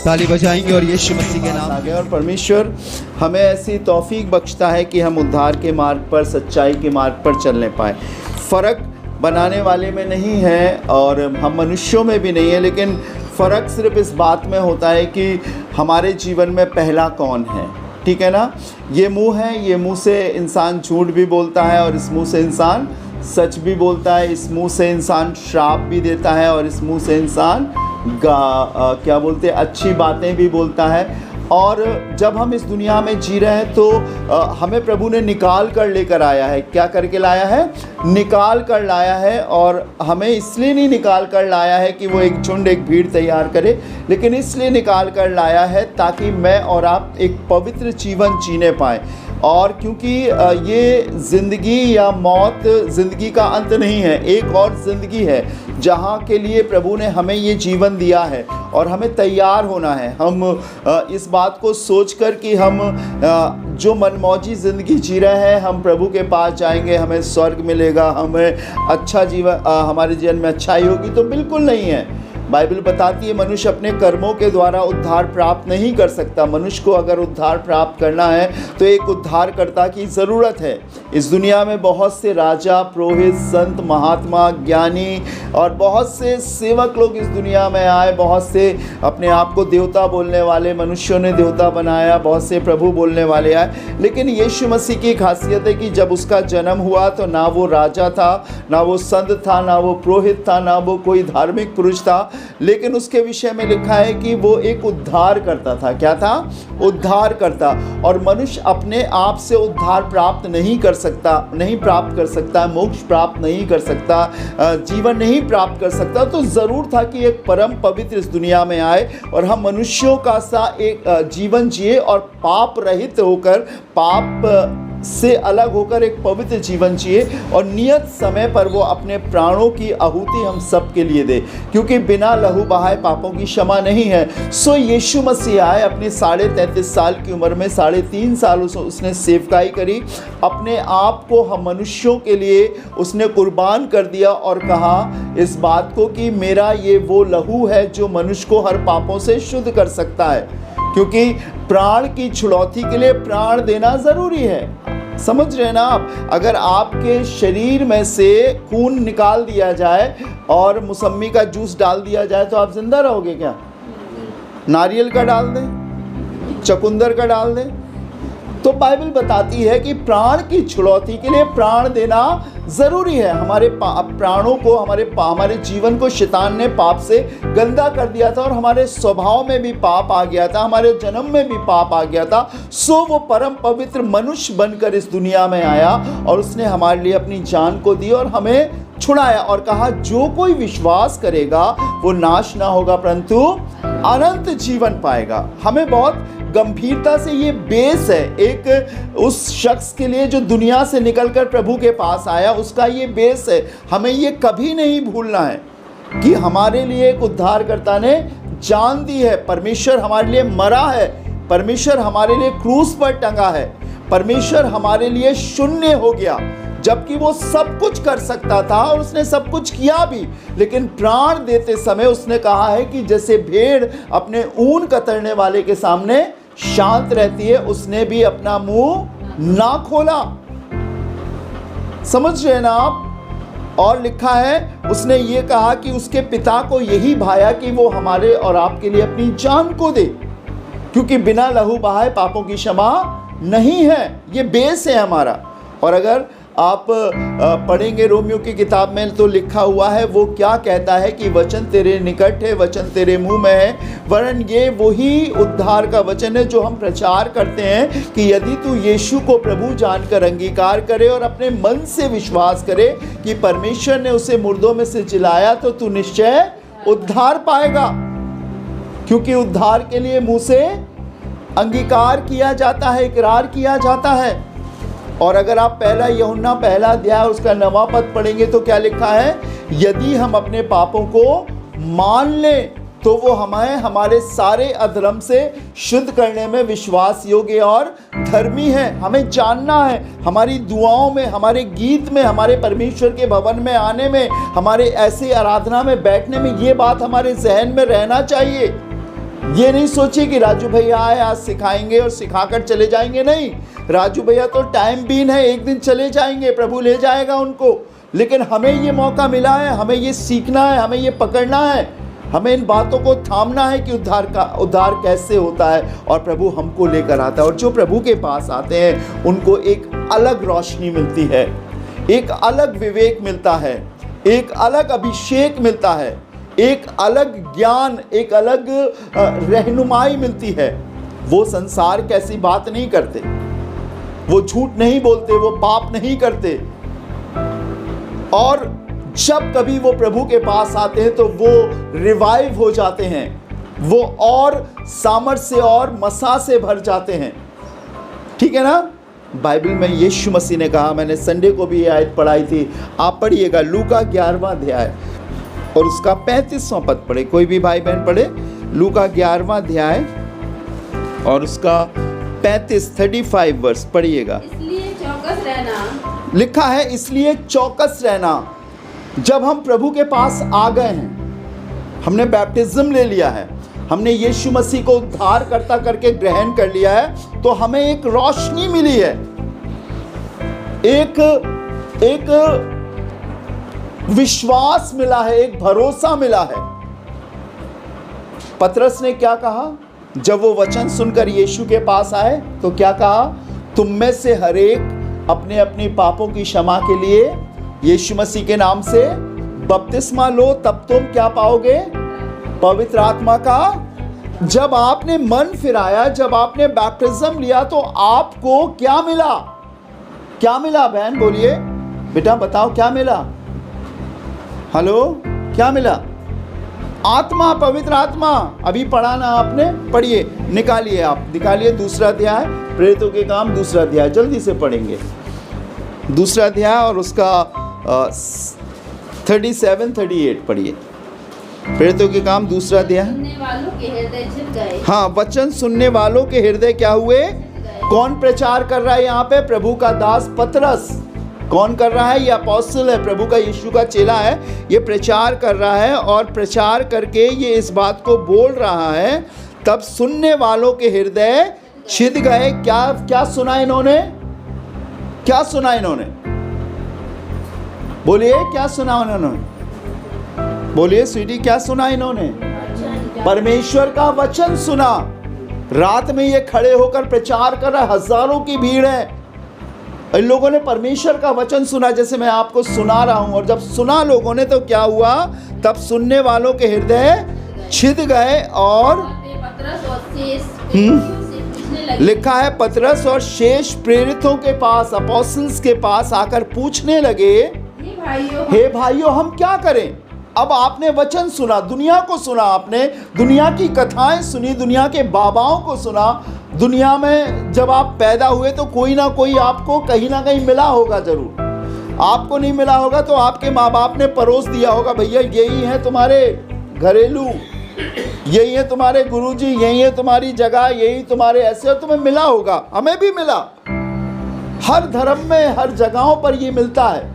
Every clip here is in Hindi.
ताली बजाएंगे और यीशु मसीह के नाम आगे। और परमेश्वर हमें ऐसी तौफीक बख्शता है कि हम उद्धार के मार्ग पर, सच्चाई के मार्ग पर चलने पाए। फ़र्क बनाने वाले में नहीं है और हम मनुष्यों में भी नहीं है, लेकिन फ़र्क सिर्फ इस बात में होता है कि हमारे जीवन में पहला कौन है। ठीक है ना। ये मुंह है, ये मुंह से इंसान झूठ भी बोलता है और इस मुंह से इंसान सच भी बोलता है। इस मुंह से इंसान श्राप भी देता है और इस मुंह से इंसान क्या बोलते हैं, अच्छी बातें भी बोलता है। और जब हम इस दुनिया में जी रहे हैं तो हमें प्रभु ने निकाल कर लेकर आया है। क्या करके लाया है? निकाल कर लाया है। और हमें इसलिए नहीं निकाल कर लाया है कि वो एक झुंड, एक भीड़ तैयार करे, लेकिन इसलिए निकाल कर लाया है ताकि मैं और आप एक पवित्र जीवन जीने पाएँ। और क्योंकि ये ज़िंदगी या मौत ज़िंदगी का अंत नहीं है, एक और ज़िंदगी है जहाँ के लिए प्रभु ने हमें ये जीवन दिया है और हमें तैयार होना है। हम इस बात को सोचकर कि हम जो मनमौजी ज़िंदगी जी रहे हैं, हम प्रभु के पास जाएंगे, हमें स्वर्ग मिलेगा, हमें अच्छा जीवन, हमारे जीवन में अच्छाई होगी, तो बिल्कुल नहीं है। बाइबल बताती है मनुष्य अपने कर्मों के द्वारा उद्धार प्राप्त नहीं कर सकता। मनुष्य को अगर उद्धार प्राप्त करना है तो एक उद्धारकर्ता की ज़रूरत है। इस दुनिया में बहुत से राजा, पुरोहित, संत, महात्मा, ज्ञानी और बहुत से सेवक लोग इस दुनिया में आए। बहुत से अपने आप को देवता बोलने वाले मनुष्यों ने देवता बनाया, बहुत से प्रभु बोलने वाले आए। लेकिन यीशु मसीह की खासियत है कि जब उसका जन्म हुआ तो ना वो राजा था, ना वो संत था, ना वो पुरोहित था, ना वो कोई धार्मिक पुरुष था, लेकिन उसके विषय में लिखा है कि वो एक उद्धार करता था। क्या था? उद्धार करता। और मनुष्य अपने आप से उद्धार प्राप्त नहीं कर सकता, नहीं प्राप्त कर सकता, मोक्ष प्राप्त नहीं कर सकता, जीवन नहीं प्राप्त कर सकता। तो ज़रूर था कि एक परम पवित्र इस दुनिया में आए और हम मनुष्यों का सा एक जीवन जिए और पाप रहित होकर, पाप से अलग होकर एक पवित्र जीवन जिए और नियत समय पर वो अपने प्राणों की आहुति हम सब के लिए दे, क्योंकि बिना लहू बहाए पापों की क्षमा नहीं है। सो यीशु मसीह आए, अपने 33.5 साल की उम्र में 3.5 साल उसने सेवकाई करी, अपने आप को हम मनुष्यों के लिए उसने कुर्बान कर दिया और कहा इस बात को कि मेरा ये वो लहू है जो मनुष्य को हर पापों से शुद्ध कर सकता है। क्योंकि प्राण की छुड़ौती के लिए प्राण देना ज़रूरी है। समझ रहे हैं ना आप? अगर आपके शरीर में से खून निकाल दिया जाए और मौसमी का जूस डाल दिया जाए तो आप जिंदा रहोगे क्या? नारियल का डाल दें, चकुंदर का डाल दें। तो बाइबल बताती है कि प्राण की छुड़ौती के लिए प्राण देना ज़रूरी है। हमारे प्राणों को, हमारे जीवन को शैतान ने पाप से गंदा कर दिया था और हमारे स्वभाव में भी पाप आ गया था, हमारे जन्म में भी पाप आ गया था। सो वो परम पवित्र मनुष्य बनकर इस दुनिया में आया और उसने हमारे लिए अपनी जान को दी और हमें छुड़ाया और कहा जो कोई विश्वास करेगा वो नाश ना होगा परंतु अनंत जीवन पाएगा। हमें बहुत गंभीरता से ये बेस है एक उस शख्स के लिए जो दुनिया से निकलकर प्रभु के पास आया, उसका ये बेस है। हमें ये कभी नहीं भूलना है कि हमारे लिए एक उद्धारकर्ता ने जान दी है। परमेश्वर हमारे लिए मरा है, परमेश्वर हमारे लिए क्रूस पर टंगा है, परमेश्वर हमारे लिए शून्य हो गया, जबकि वो सब कुछ कर सकता था और उसने सब कुछ किया भी। लेकिन प्राण देते समय उसने कहा है कि जैसे भेड़ अपने ऊन कतरने वाले के सामने शांत रहती है, उसने भी अपना मुंह ना खोला। समझ रहे ना आप? और लिखा है उसने ये कहा कि उसके पिता को यही भाया कि वो हमारे और आपके लिए अपनी जान को दे, क्योंकि बिना लहू बहाए पापों की क्षमा नहीं है। ये बेस है हमारा। और अगर आप पढ़ेंगे रोमियो की किताब में तो लिखा हुआ है वो क्या कहता है कि वचन तेरे निकट है, वचन तेरे मुंह में है। वरन ये वही उद्धार का वचन है जो हम प्रचार करते हैं कि यदि तू यीशु को प्रभु जानकर अंगीकार करे और अपने मन से विश्वास करे कि परमेश्वर ने उसे मुर्दों में से जिलाया तो तू निश्चय उद्धार पाएगा। क्योंकि उद्धार के लिए मुंह से अंगीकार किया जाता है, इकरार किया जाता है। और अगर आप पहला यूहन्ना पहला अध्याय उसका 9वां पद पढ़ेंगे तो क्या लिखा है? यदि हम अपने पापों को मान लें तो वो हमें हमारे सारे अधर्म से शुद्ध करने में विश्वास योग्य और धर्मी है। हमें जानना है, हमारी दुआओं में, हमारे गीत में, हमारे परमेश्वर के भवन में आने में, हमारे ऐसी आराधना में बैठने में ये बात हमारे जहन में रहना चाहिए ये नहीं सोचिए कि राजू भैया आए आज सिखाएंगे और सिखाकर चले जाएंगे, नहीं। राजू भैया तो टाइम बीन है, एक दिन चले जाएंगे, प्रभु ले जाएगा उनको। लेकिन हमें ये मौका मिला है, हमें ये सीखना है, हमें ये पकड़ना है, हमें इन बातों को थामना है कि उद्धार कैसे होता है और प्रभु हमको लेकर आता है। और जो प्रभु के पास आते हैं उनको एक अलग रोशनी मिलती है, एक अलग विवेक मिलता है, एक अलग अभिषेक मिलता है, एक अलग ज्ञान, एक अलग रहनुमाई मिलती है। वो संसार कैसी बात नहीं करते, वो झूठ नहीं बोलते, वो पाप नहीं करते। और जब कभी वो प्रभु के पास आते हैं तो वो रिवाइव हो जाते हैं, वो और सामर्थ से और मसा से भर जाते हैं। ठीक है ना। बाइबल में यीशु मसीह ने कहा, मैंने संडे को भी ये आयत पढ़ाई थी, आप पढ़िएगा, लूका 11वां अध्याय और उसका 35वां पद पढ़े, कोई भी भाई बहन पढ़े, लूका 11वां अध्याय और उसका 35 वर्ष पढ़िएगा। इसलिए चौकस रहना, लिखा है इसलिए चौकस रहना। जब हम प्रभु के पास आ गए हैं, हमने बैप्टिज्म ले लिया है, हमने यीशु मसीह को उद्धारकर्ता करके ग्रहण कर लिया है, तो हमें एक रोशनी मिली है, एक विश्वास मिला है, एक भरोसा मिला है। पतरस ने क्या कहा जब वो वचन सुनकर यीशु के पास आए, तो क्या कहा, तुम में से हर एक अपने अपने पापों की क्षमा के लिए यीशु मसीह के नाम से बपतिस्मा लो, तब तुम क्या पाओगे, पवित्र आत्मा का। जब आपने मन फिराया, जब आपने बैप्टिज्म लिया, तो आपको क्या मिला, क्या मिला बहन, बोलिए बेटा, बताओ क्या मिला, हेलो, क्या मिला, आत्मा, पवित्र आत्मा। अभी पढ़ा ना आपने, पढ़िए, निकालिए, आप निकालिए दूसरा अध्याय, प्रेरितों के काम दूसरा अध्याय, जल्दी से पढ़ेंगे दूसरा अध्याय और उसका 37-38 पढ़िए। प्रेरितों के काम दूसरा अध्याय। सुनने वालों के हृदय छिद गए। हाँ, वचन सुनने वालों के हृदय क्या हुए, कौन प्रचार कर रहा है यहाँ पे, प्रभु का दास पतरस। कौन कर रहा है, ये अपोस्टल है, प्रभु का यीशु का चेला है, ये प्रचार कर रहा है और प्रचार करके ये इस बात को बोल रहा है। तब सुनने वालों के हृदय छिद गए। क्या सुना इन्होंने, क्या सुना इन्होंने, बोलिए क्या सुना उन्होंने, बोलिए स्वीटी क्या सुना इन्होंने, परमेश्वर का वचन सुना। रात में ये खड़े होकर प्रचार कर रहा, हजारों की भीड़ है, इन लोगों ने परमेश्वर का वचन सुना जैसे मैं आपको सुना रहा हूं। और जब सुना लोगों ने तो क्या हुआ, तब सुनने वालों के हृदय छिद गए और लिखा है पतरस और शेष प्रेरितों के पास, अपोस्टल्स के पास आकर पूछने लगे, हे भाइयों हम क्या करें। अब आपने वचन सुना, दुनिया को सुना, आपने दुनिया की कथाएं सुनी, दुनिया के बाबाओं को सुना। दुनिया में जब आप पैदा हुए तो कोई ना कोई आपको कहीं ना कहीं मिला होगा, जरूर। आपको नहीं मिला होगा तो आपके माँ बाप ने परोस दिया होगा, भैया यही है तुम्हारे घरेलू, यही है तुम्हारे गुरुजी, यही है तुम्हारी जगह, यही तुम्हारे ऐसे, और तुम्हें मिला होगा। हमें भी मिला, हर धर्म में हर जगहों पर ये मिलता है,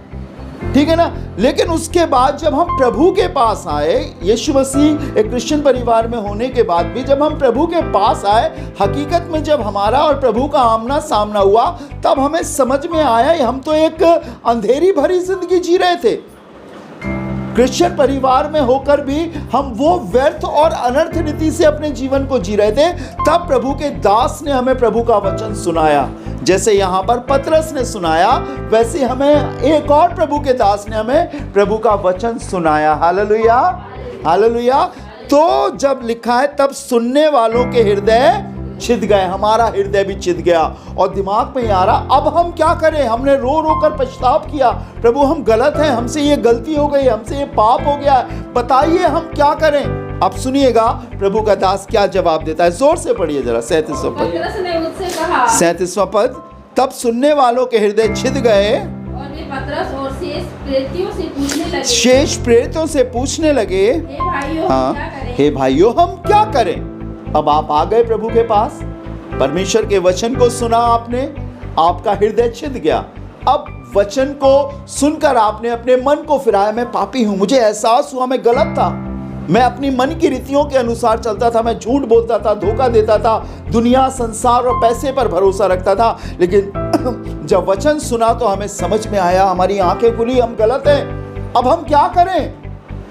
ठीक है ना। लेकिन उसके बाद जब हम प्रभु के पास आए, यीशु मसीह एक क्रिश्चियन परिवार में होने के बाद भी जब हम प्रभु के पास आए, हकीकत में जब हमारा और प्रभु का आमना सामना हुआ, तब हमें समझ में आया हम तो एक अंधेरी भरी जिंदगी जी रहे थे। क्रिश्चियन परिवार में होकर भी हम वो व्यर्थ और अनर्थ रीति से अपने जीवन को जी रहे थे। तब प्रभु के दास ने हमें प्रभु का वचन सुनाया, जैसे यहाँ पर पतरस ने सुनाया, वैसे हमें एक और प्रभु के दास ने हमें प्रभु का वचन सुनाया। Hallelujah, hallelujah. तो जब लिखा है तब सुनने वालों के हृदय छिद गए, हमारा हृदय भी छिद गया और दिमाग में आ रहा, अब हम क्या करें। हमने रो रो कर पछताव किया, प्रभु हम गलत हैं, हमसे ये गलती हो गई, हमसे ये पाप हो गया, बताइए हम क्या करें। अब सुनिएगा प्रभु का दास क्या जवाब देता है, जोर से पढ़िए जरा 37वां पद। पतरस ने उससे कहा, 37वां पद, तब सुनने वालों के हृदय छिद गए और वे पतरस और शेष प्रेरितों से पूछने लगे, शेष प्रेरितों से पूछने लगे, हे भाइयों हाँ, हम क्या करें। हे भाइयों हम क्या करें। अब आप आ गए प्रभु के पास, परमेश्वर के वचन को सुना आपने, आपका हृदय छिद गया। अब वचन को सुनकर आपने अपने मन को फिराया, मैं पापी हूं, मुझे एहसास हुआ मैं गलत था, मैं अपनी मन की रीतियों के अनुसार चलता था, मैं झूठ बोलता था, धोखा देता था, दुनिया, संसार और पैसे पर भरोसा रखता था। लेकिन जब वचन सुना तो हमें समझ में आया, हमारी आंखें खुली, हम गलत हैं। अब हम क्या करें?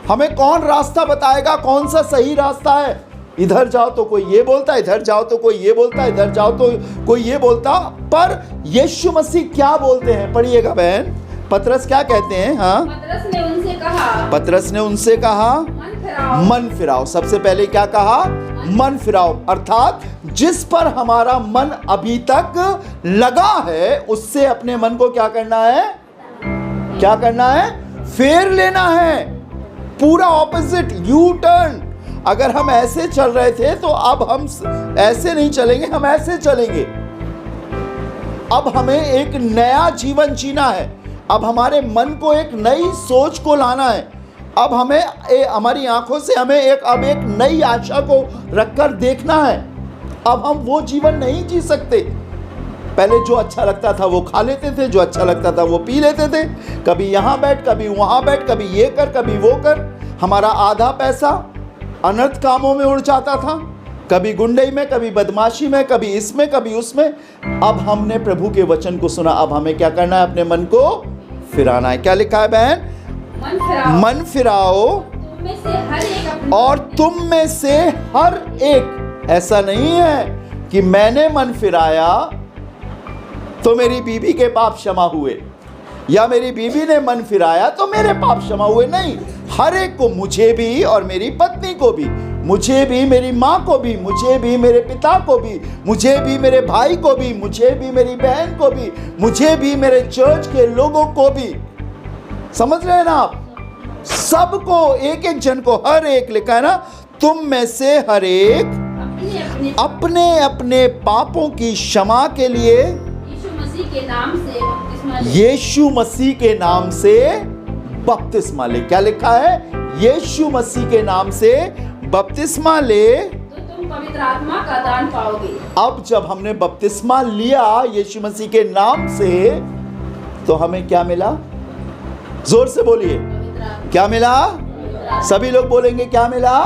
हमें कौन रास्ता बताएगा, कौन सा सही रास्ता है? इधर जाओ तो कोई ये बोलता, इधर जाओ तो कोई ये बोलता, इधर जाओ तो कोई ये बोलता। पर यीशु मसीह क्या बोलते हैं? पढ़िएगा बहन, पतरस क्या कहते हैं? हाँ, पतरस ने उनसे कहा मन फिराओ। सबसे पहले क्या कहा? मन फिराओ, अर्थात जिस पर हमारा मन अभी तक लगा है उससे अपने मन को क्या करना है? क्या करना है? फेर लेना है। पूरा ऑपोजिट, यू टर्न। अगर हम ऐसे चल रहे थे तो अब हम ऐसे नहीं चलेंगे, हम ऐसे चलेंगे। अब हमें एक नया जीवन जीना है। अब हमारे मन को एक नई सोच को लाना है। अब हमें हमारी आंखों से हमें अब एक नई आशा को रखकर देखना है। अब हम वो जीवन नहीं जी सकते। पहले जो अच्छा लगता था वो खा लेते थे, जो अच्छा लगता था वो पी लेते थे। कभी यहाँ बैठ, कभी वहाँ बैठ, कभी ये कर, कभी वो कर। हमारा आधा पैसा अनर्थ कामों में उड़ जाता था, कभी गुंडई में, कभी बदमाशी में, कभी इसमें, कभी उसमें। अब हमने प्रभु के वचन को सुना। अब हमें क्या करना है? अपने मन को फिराना है। क्या लिखा है बहन? मन फिराओ और तुम में से हर एक। ऐसा नहीं है कि मैंने मन फिराया तो मेरी बीवी के पाप क्षमा हुए, या मेरी बीवी ने मन फिराया तो मेरे पाप क्षमा हुए। नहीं, हर एक को, मुझे भी और मेरी पत्नी को भी, मुझे भी मेरी माँ को भी, मुझे भी मेरे पिता को भी, मुझे भी मेरे भाई को भी, मुझे भी मेरी बहन को भी, मुझे भी मेरे चर्च के लोगों को भी। समझ रहे हैं ना आप? सबको, एक एक जन को, हर एक लिखा है ना, तुम में से हर एक अपने अपने पापों की क्षमा के लिए यीशु मसीह के नाम से बपतिस्मा ले। क्या लिखा है? यीशु मसीह के नाम से बपतिस्मा ले तो तुम पवित्र आत्मा का दान पाओगे। अब जब हमने बपतिस्मा लिया यीशु मसीह के नाम से तो हमें क्या मिला? जोर से बोलिए, क्या मिला? सभी लोग बोलेंगे क्या मिला?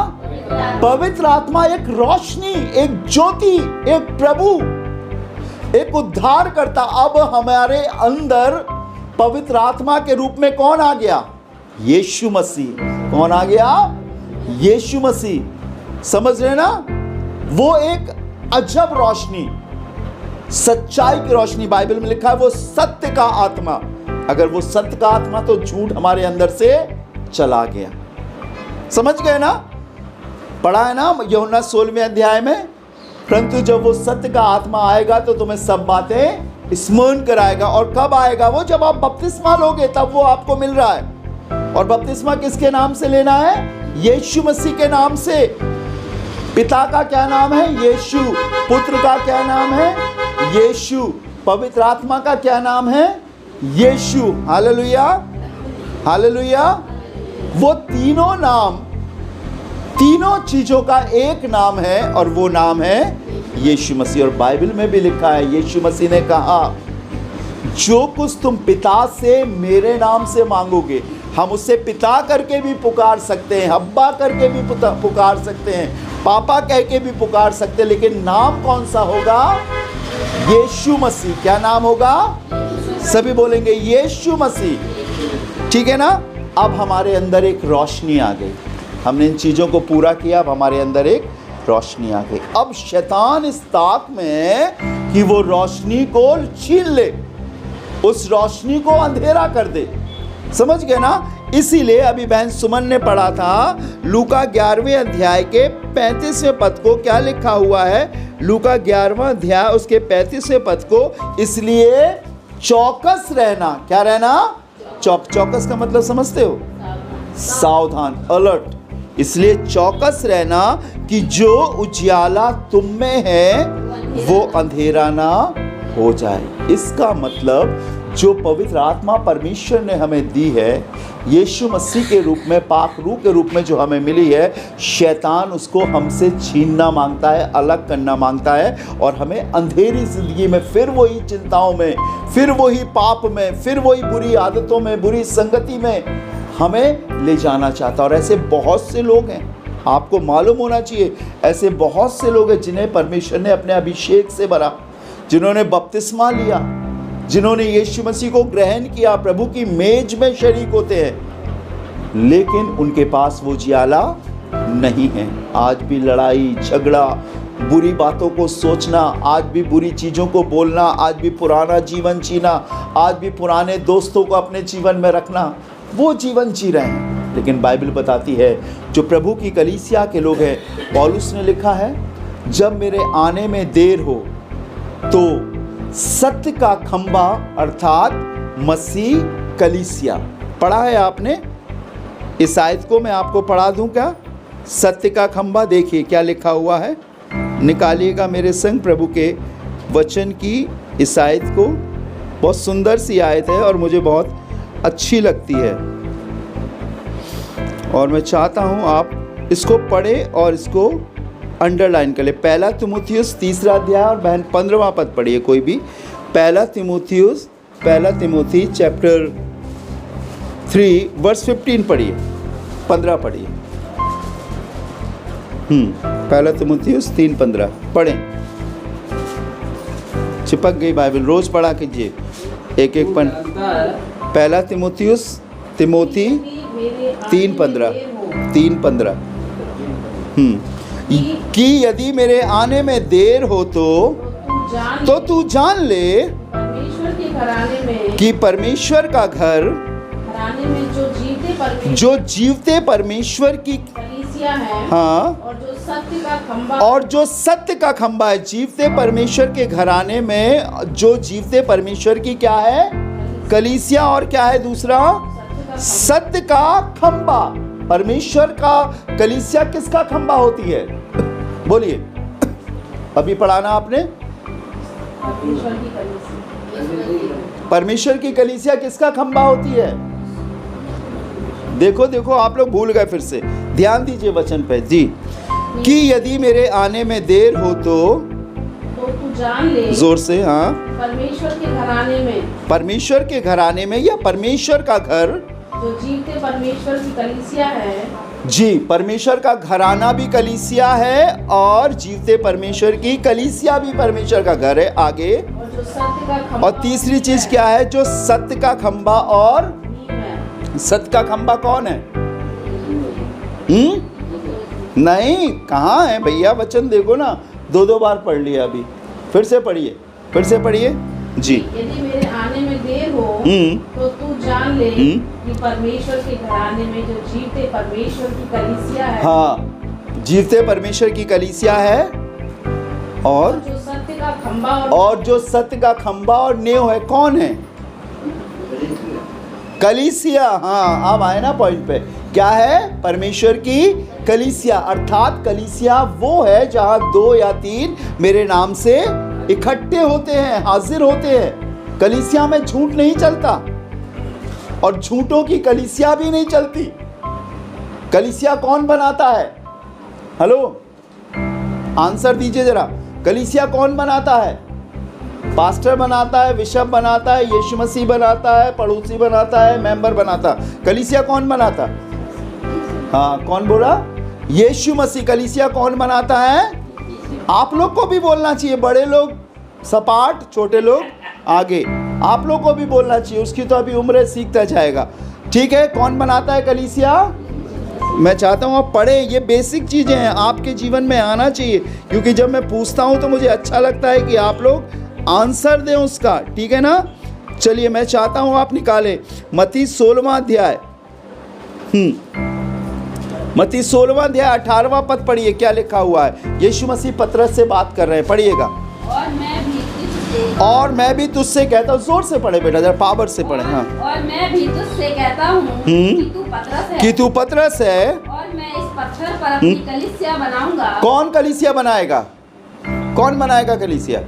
पवित्र आत्मा, एक रोशनी, एक ज्योति, एक प्रभु, एक उद्धार करता। अब हमारे अंदर पवित्र आत्मा के रूप में कौन आ गया? यीशु मसीह। कौन आ गया? यीशु मसीह। समझ रहे ना? वो एक अजब रोशनी, सच्चाई की रोशनी। बाइबल में लिखा है वो सत्य का आत्मा। अगर वो सत्य का आत्मा तो झूठ हमारे अंदर से चला गया। समझ गए ना? पढ़ा है ना यूहन्ना 16वें अध्याय में, परंतु जब वो सत्य का आत्मा आएगा तो तुम्हें सब बातें स्मरण कराएगा। और कब आएगा वो? जब आप बपतिस्मा लोगे तब वो आपको मिल रहा है। और बपतिस्मा किसके नाम से लेना है? यीशु मसीह के नाम से। पिता का क्या नाम है? यीशु। पुत्र का क्या नाम है? यीशु। पवित्र आत्मा का क्या नाम है? यीशु। Hallelujah, hallelujah. वो तीनों नाम, तीनों चीजों का एक नाम है और वो नाम है यीशु मसीह। और बाइबल में भी लिखा है, यीशु मसीह ने कहा जो कुछ तुम पिता से मेरे नाम से मांगोगे, हम उससे पिता करके भी पुकार सकते हैं, अब्बा करके भी पुकार सकते हैं, पापा कह के भी पुकार सकते हैं, लेकिन नाम कौन सा होगा? यीशु मसीह। क्या नाम होगा? सभी बोलेंगे यीशु मसीह। ठीक है ना? अब हमारे अंदर एक रोशनी आ गई। हमने इन चीज़ों को पूरा किया, अब हमारे अंदर एक रोशनी आ गई। अब शैतान इस ताक में कि वो रोशनी को छीन ले, उस रोशनी को अंधेरा कर दे। समझ गए ना? इसीलिए अभी बहन सुमन ने पढ़ा था लूका 11वें अध्याय के 35वें पद को। क्या लिखा हुआ है? लूका 11वां अध्याय उसके 35वें पद को, इसलिए चौकस रहना। क्या रहना? चौकस का मतलब समझते हो? सावधान, अलर्ट। इसलिए चौकस रहना कि जो उजियाला तुम में है वो अंधेरा ना हो जाए। इसका मतलब जो पवित्र आत्मा परमेश्वर ने हमें दी है, यीशु मसीह के रूप में, पाक रूह के रूप में जो हमें मिली है, शैतान उसको हमसे छीनना मांगता है, अलग करना मांगता है और हमें अंधेरी जिंदगी में, फिर वही चिंताओं में, फिर वही पाप में, फिर वही बुरी आदतों में, बुरी संगति में हमें ले जाना चाहता है। और ऐसे बहुत से लोग हैं, आपको मालूम होना चाहिए ऐसे बहुत से लोग हैं जिन्हें परमेश्वर ने अपने अभिषेक से भरा, जिन्होंने बपतिस्मा लिया, जिन्होंने यीशु मसीह को ग्रहण किया, प्रभु की मेज में शरीक होते हैं, लेकिन उनके पास वो जियाला नहीं है। आज भी लड़ाई झगड़ा, बुरी बातों को सोचना, आज भी बुरी चीज़ों को बोलना, आज भी पुराना जीवन जीना, आज भी पुराने दोस्तों को अपने जीवन में रखना, वो जीवन जी रहे हैं। लेकिन बाइबल बताती है जो प्रभु की कलीसिया के लोग हैं, पौलुस ने लिखा है, जब मेरे आने में देर हो तो सत्य का खंबा अर्थात मसीह कलीसिया, पढ़ा है आपने? इस आयत को मैं आपको पढ़ा दूं क्या? सत्य का खंबा, देखिए क्या लिखा हुआ है, निकालिएगा मेरे संग प्रभु के वचन की इस आयत को। बहुत सुंदर सी आयत है और मुझे बहुत अच्छी लगती है, और मैं चाहता हूं आप इसको पढ़ें और इसको अंडरलाइन कर ले। पहला तीमुथियुस 3 अध्याय और बहन 15वां पद पढ़िए कोई भी। पहला तिमुथी चैप्टर 3 वर्स 15 पढ़िए, 15 पढ़िए। पहला तिमुथियुस 3:15 पढ़ें। चिपक गई बाइबल, रोज पढ़ा कीजिए एक एक पन। पहला तिमुथी 3:15 कि यदि मेरे आने में देर हो तो तू जान ले परमेश्वर के घराने में कि परमेश्वर का घर घराने में जो जीवते परमेश्वर की कलीसिया है, हाँ, और जो सत्य का खंबा है, जीवते परमेश्वर के घराने में जो जीवते परमेश्वर की क्या है? कलीसिया। और क्या है दूसरा? सत्य का खंबा। परमेश्वर का कलीसिया किसका खंबा होती है? बोलिए, अभी पढ़ाना आपने। परमेश्वर की कलीसिया किसका खंबा होती है? देखो देखो, आप लोग भूल गए, फिर से ध्यान दीजिए वचन पे जी। कि यदि मेरे आने में देर हो तो तू जान ले, जोर से, हाँ, परमेश्वर के घराने में या परमेश्वर का घर जो जीवते परमेश्वर की कलीसिया है। जी, परमेश्वर का घराना भी कलीसिया है और जीवते परमेश्वर की कलीसिया भी परमेश्वर का घर है। आगे, और जो सत्य का खंबा, और तीसरी चीज क्या है? जो सत्य का खंबा। और सत्य का खंबा कौन है? नहीं, कहाँ है भैया? वचन देखो ना, 2 बार पढ़ लिया अभी। फिर से पढ़िए जी। यदि मेरे आने में देर हो तो तू जान ले कि परमेश्वर के घराने में जो जीवते परमेश्वर की कलीसिया है। हाँ, जीवते परमेश्वर की कलीसिया है, और जो सत्य का खंबा और नेव है। कौन है? कलीसिया। हाँ, अब आए ना पॉइंट पे। क्या है? परमेश्वर की कलीसिया, अर्थात कलीसिया वो है जहां 2 या 3 मेरे नाम से इकट्ठे होते हैं, हाजिर होते हैं। कलीसिया में झूठ नहीं चलता, और झूठों की कलीसिया भी नहीं चलती। कलीसिया कौन बनाता है? हेलो, आंसर दीजिए जरा। कलीसिया कौन बनाता है? पास्टर बनाता है, बिशप बनाता है, यीशु मसीह बनाता है, पड़ोसी बनाता है, मेंबर बनाता है। कलीसिया कौन बनाता? हाँ, कौन बोला? यीशु मसीह। कलीसिया कौन बनाता है? आप लोग को भी बोलना चाहिए, बड़े लोग सपाट, छोटे लोग आगे, आप लोग को भी बोलना चाहिए। उसकी तो अभी उम्र है, सीखता जाएगा। ठीक है, कौन बनाता है कलीसिया? मैं चाहता हूँ आप पढ़ें, ये बेसिक चीज़ें हैं, आपके जीवन में आना चाहिए, क्योंकि जब मैं पूछता हूँ तो मुझे अच्छा लगता है कि आप लोग आंसर दें उसका। ठीक है ना? चलिए, मैं चाहता हूँ आप निकालें मत्ती 16वां अध्याय। मत्ती 16वां अध्याय 18वां पद पढ़िए, क्या लिखा हुआ है? यीशु मसीह पतरस से बात कर रहे हैं, पढ़िएगा। और मैं भी तुझसे कहता हूँ, जोर से पढ़े बेटा, जरा पावर से पढ़े। हाँ, और मैं भी तुझसे कहता हूँ कि तू पतरस है, और मैं इस पत्थर पर अपनी कलीसिया बनाऊंगा। कौन कलीसिया बनाएगा? कौन बनाएगा कलीसिया?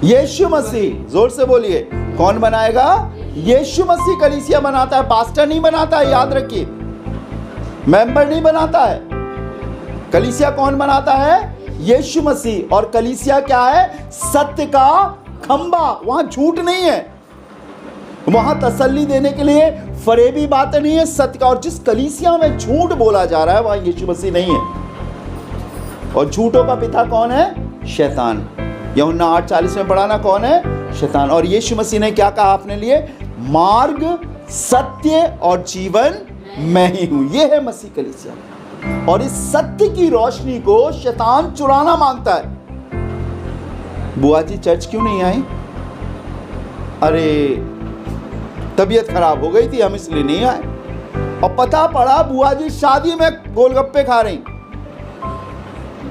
यीशु मसीह। जोर से बोलिए, कौन बनाएगा? यीशु मसीह कलीसिया बनाता है, पास्टर नहीं बनाता है, याद रखिए। मेंबर नहीं बनाता है। कलीसिया कौन बनाता है? यीशु मसीह। और कलीसिया क्या है? सत्य का खंबा। वहां झूठ नहीं है, वहां तसल्ली देने के लिए फरेबी बातें नहीं है, सत्य का। और जिस कलीसिया में झूठ बोला जा रहा है वहां यीशु मसीह नहीं है। और झूठों का पिता कौन है? शैतान। यूहन्ना 8:40 में पढ़ा ना, कौन है? शैतान। और यीशु मसीह ने क्या कहा अपने लिए? मार्ग, सत्य और जीवन मैं ही हूं। यह है मसीह कलीसिया। और इस सत्य की रोशनी को शैतान चुराना मांगता है। बुआ जी चर्च क्यों नहीं आई? अरे तबीयत खराब हो गई थी, हम इसलिए नहीं आए। और पता पड़ा बुआ जी शादी में गोलगप्पे खा रही।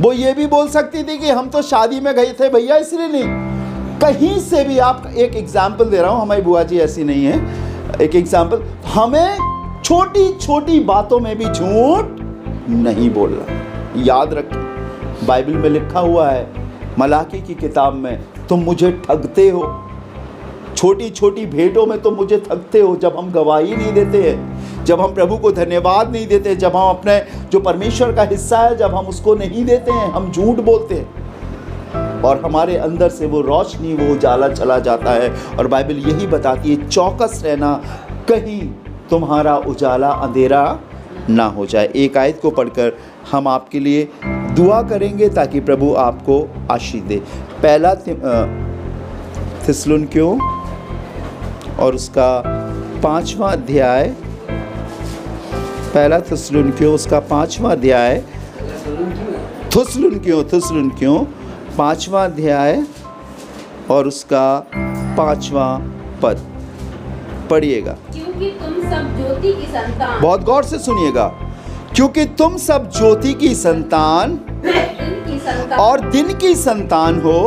वो ये भी बोल सकती थी कि हम तो शादी में गए थे भैया इसलिए नहीं। कहीं से भी आप, एक एग्जाम्पल दे रहा हूं, हमारी बुआ जी ऐसी नहीं है, एक एग्जाम्पल, हमें छोटी छोटी बातों में भी झूठ नहीं बोलना। याद रखिए, बाइबल में लिखा हुआ है, मलाकी की किताब में, तुम मुझे ठगते हो, छोटी छोटी भेंटों में तुम मुझे ठगते हो। जब हम गवाही नहीं देते हैं, जब हम प्रभु को धन्यवाद नहीं देते, जब हम अपने जो परमेश्वर का हिस्सा है जब हम उसको नहीं देते हैं, हम झूठ बोलते हैं और हमारे अंदर से वो रोशनी, वो उजाला चला जाता है। और बाइबल यही बताती है, चौकस रहना कहीं तुम्हारा उजाला अंधेरा ना हो जाए। एक आयत को पढ़कर हम आपके लिए दुआ करेंगे ताकि प्रभु आपको आशीष दे। पहला थिस्सलुनीकियों और उसका 5वां अध्याय, पहला थिस्सलुनीकियों उसका 5वां अध्याय, थिस्सलुनीकियों 5वां अध्याय और उसका 5वां पद पढ़िएगा। क्योंकि तुम सब ज्योति की संतान, बहुत गौर से सुनिएगा, क्योंकि तुम सब ज्योति की संतान और दिन की संतान हो।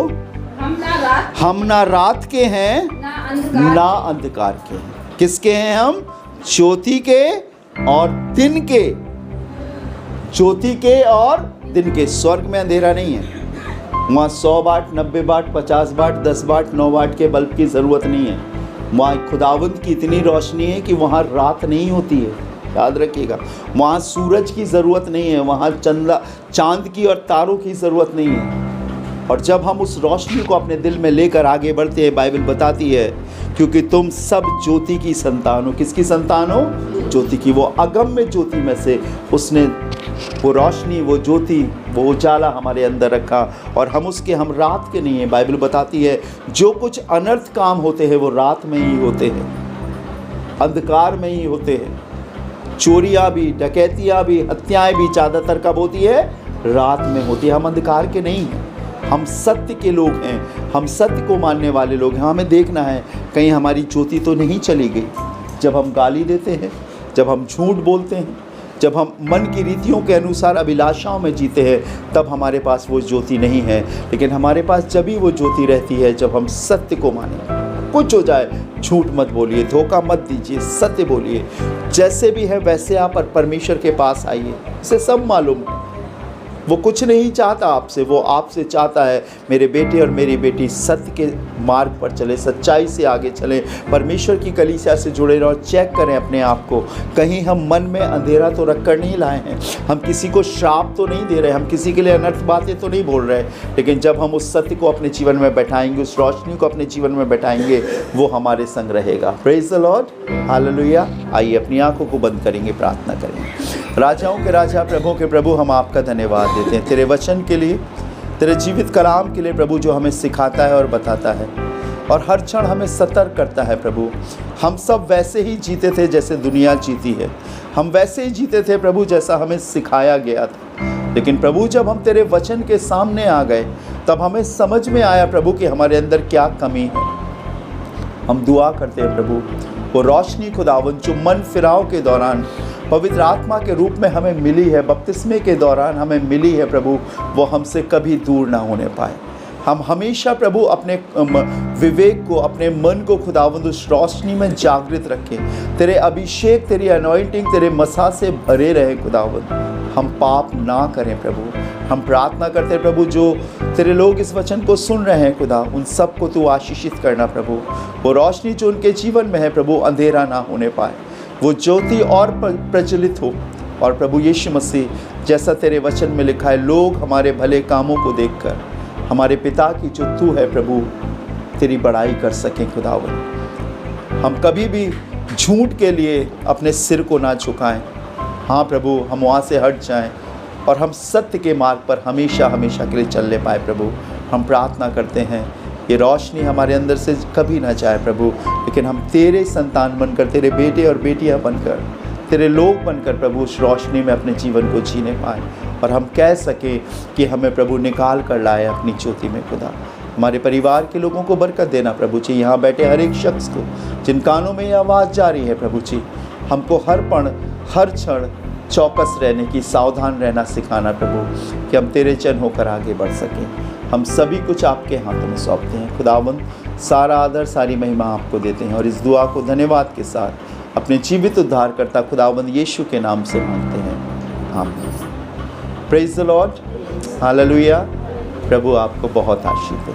हम ना रात के हैं ना अंधकार के हैं। किसके हैं हम? ज्योति के और दिन के। ज्योति के और दिन के। स्वर्ग में अंधेरा नहीं है। वहाँ 100 वाट, 90 वाट, 50 वाट, 10 वाट, 9 वाट के बल्ब की ज़रूरत नहीं है। वहाँ खुदावंत की इतनी रोशनी है कि वहाँ रात नहीं होती है। याद रखिएगा, वहाँ सूरज की ज़रूरत नहीं है, वहाँ चांद की और तारों की ज़रूरत नहीं है। और जब हम उस रोशनी को अपने दिल में लेकर आगे बढ़ते हैं, बाइबल बताती है, क्योंकि तुम सब ज्योति की संतान हो। किसकी संतान हो? ज्योति की। वो अगम्य ज्योति में से उसने वो रोशनी, वो ज्योति, वो उजाला हमारे अंदर रखा और हम उसके, हम रात के नहीं हैं। बाइबल बताती है जो कुछ अनर्थ काम होते हैं वो रात में ही होते हैं, अंधकार में ही होते हैं। चोरियाँ भी, डकैतियाँ भी, हत्याएँ भी ज़्यादातर कब होती है? रात में होती है। हम अंधकार के नहीं हैं, हम सत्य के लोग हैं, हम सत्य को मानने वाले लोग हैं। हमें देखना है कहीं हमारी ज्योति तो नहीं चली गई। जब हम गाली देते हैं, जब हम झूठ बोलते हैं, जब हम मन की रीतियों के अनुसार अभिलाषाओं में जीते हैं, तब हमारे पास वो ज्योति नहीं है। लेकिन हमारे पास जब भी वो ज्योति रहती है जब हम सत्य को मानें। कुछ हो जाए, झूठ मत बोलिए, धोखा मत दीजिए, सत्य बोलिए। जैसे भी है वैसे आप परमेश्वर के पास आइए। इसे सब मालूम है, वो कुछ नहीं चाहता आपसे, वो आपसे चाहता है मेरे बेटे और मेरी बेटी सत्य के मार्ग पर चले, सच्चाई से आगे चले, परमेश्वर की कलीसिया से जुड़े रहो। चेक करें अपने आप को, कहीं हम मन में अंधेरा तो रख कर नहीं लाए हैं, हम किसी को श्राप तो नहीं दे रहे, हम किसी के लिए अनर्थ बातें तो नहीं बोल रहे। लेकिन जब हम उस सत्य को अपने जीवन में बैठाएंगे, उस रोशनी को अपने जीवन में बैठाएंगे, वो हमारे संग रहेगा। Praise the Lord, hallelujah. आइए अपनी आंखों को बंद करेंगे, प्रार्थना करेंगे। राजाओं के राजा, प्रभु के प्रभु, हम आपका धन्यवाद देते हैं तेरे वचन के लिए, तेरे जीवित कलाम के लिए प्रभु, जो हमें सिखाता है और बताता है और हर क्षण हमें सतर्क करता है। प्रभु, हम सब वैसे ही जीते थे जैसे दुनिया जीती है, हम वैसे ही जीते थे प्रभु जैसा हमें सिखाया गया था। लेकिन प्रभु, जब हम तेरे वचन के सामने आ गए तब हमें समझ में आया प्रभु कि हमारे अंदर क्या कमी है। हम दुआ करते हैं प्रभु, वो रोशनी खुदावन जो मन फिराव के दौरान पवित्र आत्मा के रूप में हमें मिली है, बपतिस्मे के दौरान हमें मिली है प्रभु, वो हमसे कभी दूर ना होने पाए। हम हमेशा प्रभु अपने विवेक को, अपने मन को खुदावंद उस रोशनी में जागृत रखें। तेरे अभिषेक, तेरी अनॉइंटिंग, तेरे मसा से भरे रहे खुदावंद। हम पाप ना करें प्रभु। हम प्रार्थना करते हैं प्रभु, जो तेरे लोग इस वचन को सुन रहे हैं खुदा, उन सबको तू आशीषित करना प्रभु। वो रोशनी जो उनके जीवन में है प्रभु, अंधेरा ना होने पाए, वो ज्योति और प्रज्वलित हो। और प्रभु यीशु मसीह, जैसा तेरे वचन में लिखा है, लोग हमारे भले कामों को देखकर हमारे पिता की जो तू है प्रभु, तेरी बड़ाई कर सकें खुदावंद। हम कभी भी झूठ के लिए अपने सिर को ना झुकाएं। हाँ प्रभु, हम वहाँ से हट जाएं और हम सत्य के मार्ग पर हमेशा हमेशा के लिए चलने पाए। प्रभु, हम प्रार्थना करते हैं ये रोशनी हमारे अंदर से कभी ना जाए प्रभु, लेकिन हम तेरे संतान बनकर, तेरे बेटे और बेटियां बनकर, तेरे लोग बनकर प्रभु उस रोशनी में अपने जीवन को जीने पाए और हम कह सकें कि हमें प्रभु निकाल कर लाए अपनी ज्योति में। खुदा, हमारे परिवार के लोगों को बरकत देना प्रभु जी। यहाँ बैठे हर एक शख्स को जिन कानों में ये आवाज़ जा रही है प्रभु जी, हमको हर पल हर क्षण चौकस रहने की, सावधान रहना सिखाना प्रभु, कि हम तेरे जन होकर आगे बढ़ सकें। हम सभी कुछ आपके हाथों में सौंपते हैं खुदावंद। सारा आदर, सारी महिमा आपको देते हैं और इस दुआ को धन्यवाद के साथ अपने जीवित उद्धारकर्ता खुदावंद यीशु के नाम से मांगते हैं, आमीन। Praise the Lord, hallelujah. प्रभु आपको बहुत आशीष दे।